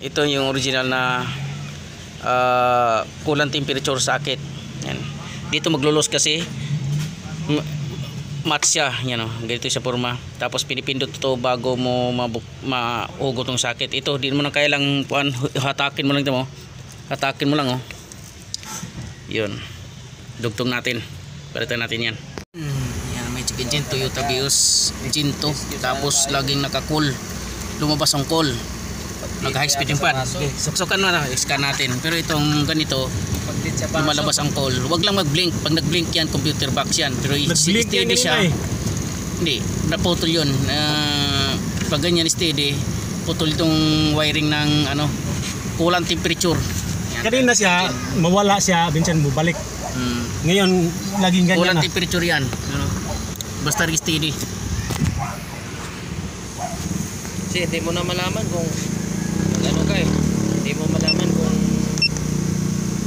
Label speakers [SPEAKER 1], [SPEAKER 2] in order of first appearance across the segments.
[SPEAKER 1] Ito yung original na coolant temperature socket. Yan. Dito maglulos kasi match siya, yan o, ganito siya forma. Tapos pinipindot ito bago mo mahugot ng socket. Ito, di mo na kailang hatakin mo lang ito mo. Hatakin mo lang, oh. Yun. Dugtong natin. Palitan natin yan. Yan, may check engine, Toyota Vios engine to. Tapos laging naka-cool. Lumabas ang cool. Nag-high speed yung pad. Suksukan mo na, scan natin. Pero itong ganito, lumalabas ang cool. Huwag lang mag-blink. Pag nag-blink yan, computer box yan. Pero steady siya. Hindi, naputol yun. Pag ganyan steady, putol itong wiring ng coolant temperature. Yan,
[SPEAKER 2] kanina siya, mawala siya, minsan bumalik. Ngayon, laging ganyan
[SPEAKER 1] coolant
[SPEAKER 2] na.
[SPEAKER 1] temperature yan. Basta steady.
[SPEAKER 3] Kasi hindi mo na malaman kung hindi mo malaman kung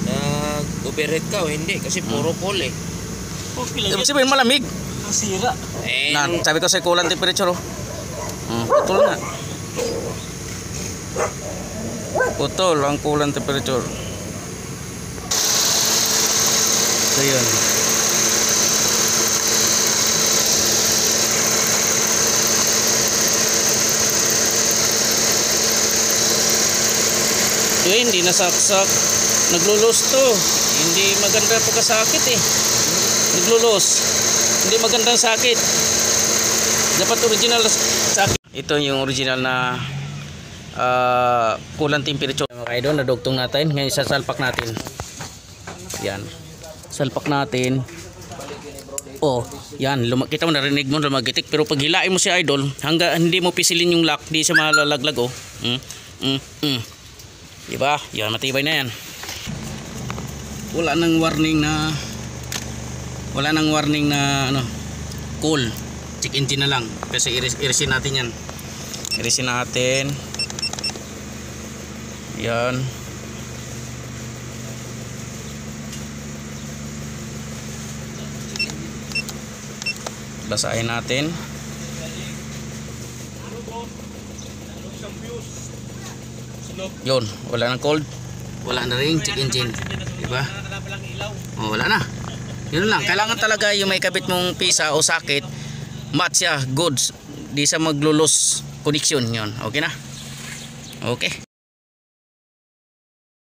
[SPEAKER 3] nag-overheat ka o hindi kasi puro cool eh.
[SPEAKER 1] Ibig sabihin malamig.
[SPEAKER 2] Nasira.
[SPEAKER 1] Sabi ko sa coolant temperature, oh. Putol na. Putol ang coolant temperature. So yun. Hindi nasaksak, naglulos to, hindi maganda pagkasakit eh, naglulos, hindi magandang sakit, dapat original sakit. Ito yung original na coolant temperature. Mga idol, nadugtong natin, ngayon sasalpak natin, yan, salpak natin. Oh, yan, kita mo, narinig mo, lumagitik, pero pag hilain mo si idol, hanggang hindi mo pisilin yung lock, di siya malalaglag, oh. Diba? Yan, matibay na yan. Wala nang warning na cool. Check engine na lang. Kasi irisin natin yan. Irisin natin. Yan. Basahin natin. Yun, wala nang cold, wala na ring check engine, diba? Oh, wala na. Yun lang, kailangan talaga yung may kabit mong pisa o socket, match siya, goods, di sa maglulos connection, yun, okay na. Okay.